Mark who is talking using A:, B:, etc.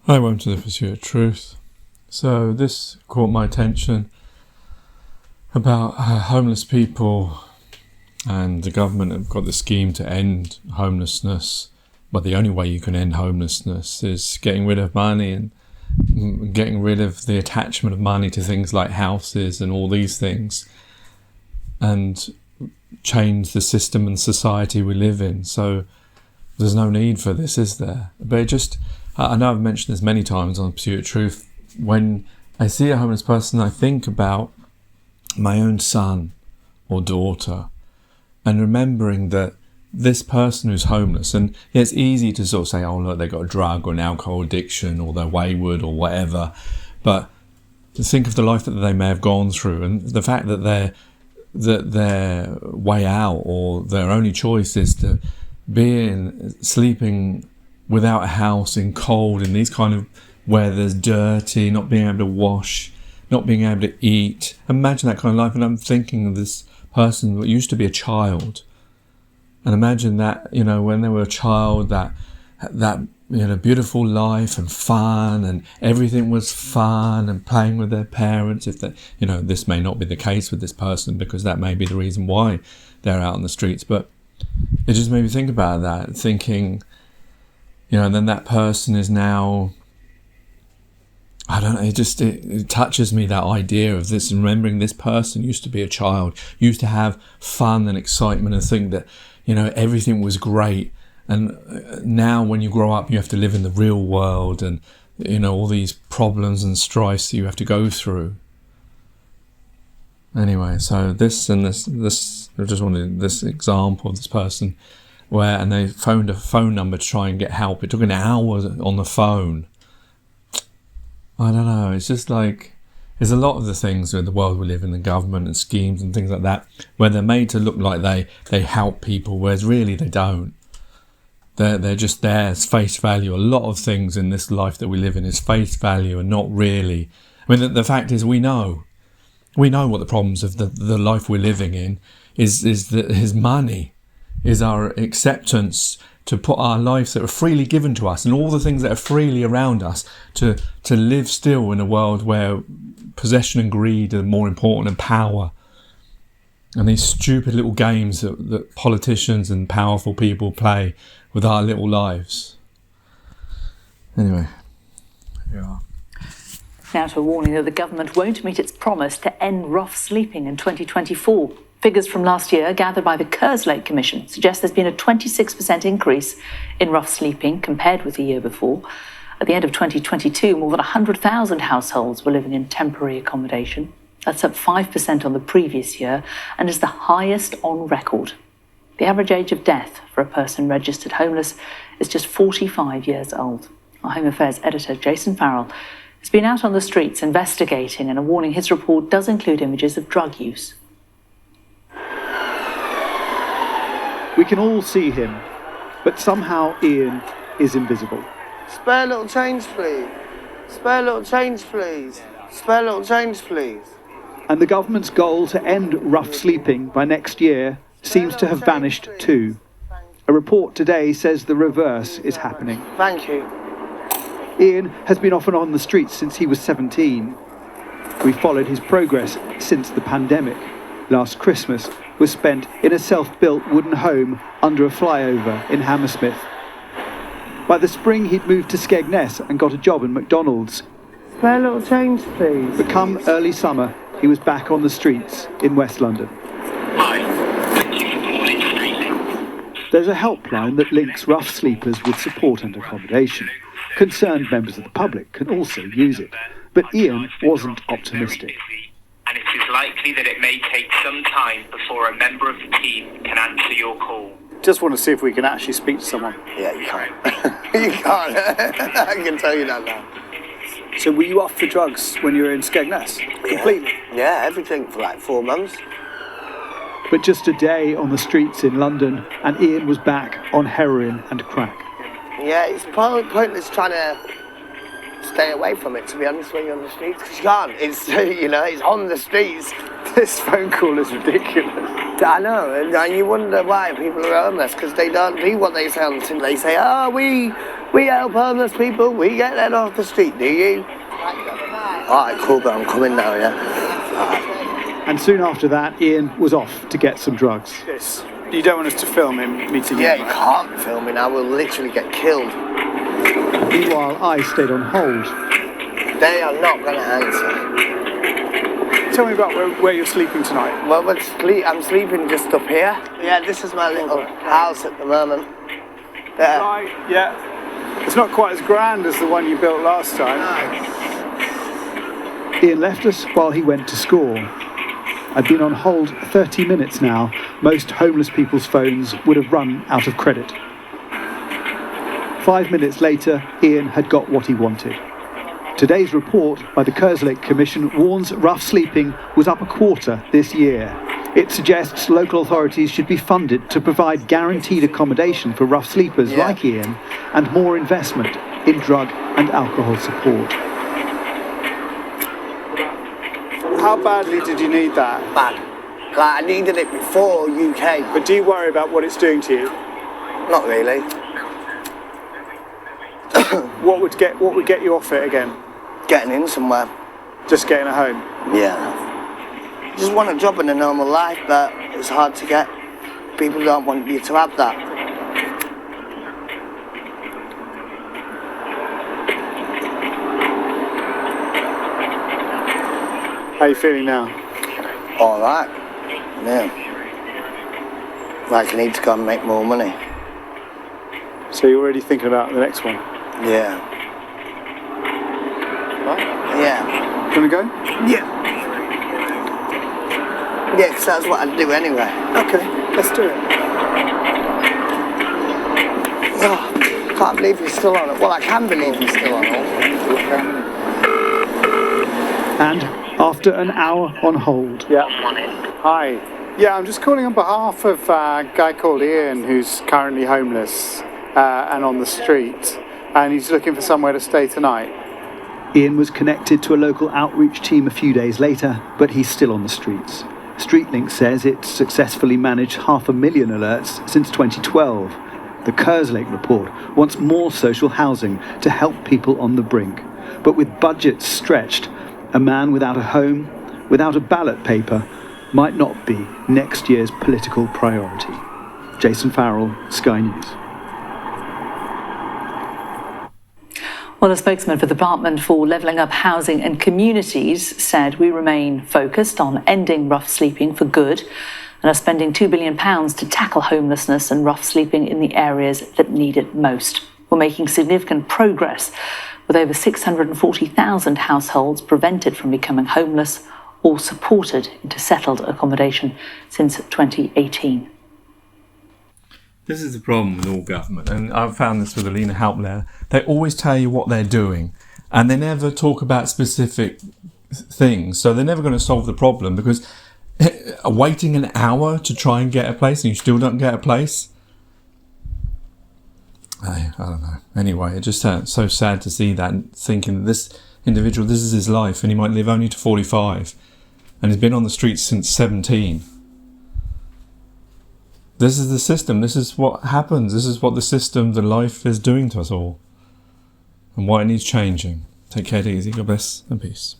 A: Hi, welcome to the Pursuit of Truth. So this caught my attention about homeless people, and the government have got the scheme to end homelessness. But the only way you can end homelessness is getting rid of money and getting rid of the attachment of money to things like houses and all these things, and change the system and society we live in. So there's no need for this, is there? But it just, I know I've mentioned this many times on Pursuit of Truth. When I see a homeless person, I think about my own son or daughter, and remembering that this person who's homeless, and it's easy to sort of say, oh look, they've got a drug or an alcohol addiction, or they're wayward or whatever, but to think of the life that they may have gone through, and the fact that their way out or their only choice is to be sleeping without a house, in cold, in these kind of weather, dirty, not being able to wash, not being able to eat. Imagine that kind of life. And I'm thinking of this person that used to be a child, and imagine that, when they were a child, that beautiful life and fun, and everything was fun, and playing with their parents. If that, this may not be the case with this person, because that may be the reason why they're out on the streets, but it just made me think about that, thinking, and then that person is now, I don't know, it touches me, that idea of this, and remembering this person used to be a child, used to have fun and excitement and think that, everything was great. And now when you grow up, you have to live in the real world, and, all these problems and strifes that you have to go through. Anyway, so this I just wanted this example of this person and they phoned a phone number to try and get help. It took an hour on the phone. I don't know, it's just like, there's a lot of the things in the world we live in, the government and schemes and things like that, where they're made to look like they help people, whereas really they don't. They're just there as face value. A lot of things in this life that we live in is face value and not really. I mean, the fact is, we know what the problems of the life we're living in is that his money is our acceptance to put our lives that are freely given to us and all the things that are freely around us to live still in a world where possession and greed are more important than power. And these stupid little games that politicians and powerful people play with our little lives. Anyway, here we are.
B: Now to a warning that the government won't meet its promise to end rough sleeping in 2024. Figures from last year gathered by the Kerslake Commission suggest there's been a 26% increase in rough sleeping compared with the year before. At the end of 2022, more than 100,000 households were living in temporary accommodation. That's up 5% on the previous year and is the highest on record. The average age of death for a person registered homeless is just 45 years old. Our Home Affairs editor, Jason Farrell, has been out on the streets investigating, and a warning his report does include images of drug use.
C: We can all see him, but somehow Ian is invisible.
D: Spare little change, please. Spare little change, please. Spare little change, please.
C: And the government's goal to end rough sleeping by next year seems to have vanished too. A report today says the reverse is happening.
D: Thank you.
C: Ian has been off and on the streets since he was 17. We followed his progress since the pandemic. Last Christmas was spent in a self-built wooden home under a flyover in Hammersmith. By the spring, he'd moved to Skegness and got a job in McDonald's.
D: Spare little change, please.
C: But come early summer, he was back on the streets in West London.
E: Hi, thank you for calling Sleeping.
C: There's a helpline that links rough sleepers with support and accommodation. Concerned members of the public can also use it. But Ian wasn't optimistic.
E: And it is likely that it may take some time before a member of the team can answer your call.
F: Just want to see if we can actually speak to someone.
D: Yeah, you can't. You can't. I can tell you that now.
F: So were you off the drugs when you were in Skegness? Completely?
D: Yeah, everything for like 4 months.
C: But just a day on the streets in London, and Ian was back on heroin and crack.
D: Yeah, it's pointless trying to stay away from it, to be honest, when you're on the streets, because you can't. It's, it's on the streets.
F: This phone call is ridiculous.
D: I know, and you wonder why people are homeless, because they don't do what they say on the tin. They say, oh, we We help homeless people, we get them off the street, do you? Alright, cool, but I'm coming now, yeah?
C: And soon after that, Ian was off to get some drugs.
F: Yes. You don't want us to film him meeting
D: Yeah,
F: him?
D: you can't film me now, we'll literally get killed.
C: Meanwhile, I stayed on hold.
D: They are not going to answer.
F: Tell me about where you're sleeping tonight.
D: Well, I'm sleeping just up here. Yeah, this is my little house at the moment. Yeah.
F: Right, yeah. It's not quite as grand as the one you built last time.
C: Ian left us while he went to score. I'd been on hold 30 minutes now. Most homeless people's phones would have run out of credit. 5 minutes later, Ian had got what he wanted. Today's report by the Kerslake Commission warns rough sleeping was up a quarter this year. It suggests local authorities should be funded to provide guaranteed accommodation for rough sleepers like Ian and more investment in drug and alcohol support.
F: How badly did you need that?
D: Bad. Like, I needed it before UK.
F: But do you worry about what it's doing to you?
D: Not really.
F: What would get you off it again?
D: Getting in somewhere.
F: Just getting a home?
D: Yeah. Just want a job in a normal life, but it's hard to get. People don't want you to have that.
F: How are you feeling now?
D: All right. Yeah. Like I need to go and make more money.
F: So you're already thinking about the next one?
D: Yeah.
F: Right.
D: Yeah.
F: Gonna go?
D: Yeah. Yeah, because that's what I'd do anyway.
F: Okay, let's do it.
D: Oh, can't believe you're still on it. Well, I can believe you're still on it.
C: And after an hour on hold,
F: Yeah. Hi. Yeah, I'm just calling on behalf of a guy called Ian who's currently homeless and on the street, and he's looking for somewhere to stay tonight.
C: Ian was connected to a local outreach team a few days later, but he's still on the streets. StreetLink says it's successfully managed 500,000 alerts since 2012. The Kerslake report wants more social housing to help people on the brink. But with budgets stretched, a man without a home, without a ballot paper, might not be next year's political priority. Jason Farrell, Sky News.
B: Well, a spokesman for the Department for Levelling Up Housing and Communities said we remain focused on ending rough sleeping for good and are spending £2 billion to tackle homelessness and rough sleeping in the areas that need it most. We're making significant progress, with over 640,000 households prevented from becoming homeless or supported into settled accommodation since 2018.
A: This is the problem with all government, and I've found this with Alina Helpler. They always tell you what they're doing, and they never talk about specific things, so they're never going to solve the problem, because waiting an hour to try and get a place and you still don't get a place, I don't know. Anyway, it just sounds so sad to see that, and thinking that this individual, this is his life, and he might live only to 45, and he's been on the streets since 17. This is the system. This is what happens. This is what the system, the life is doing to us all. And why it needs changing. Take care, easy. God bless and peace.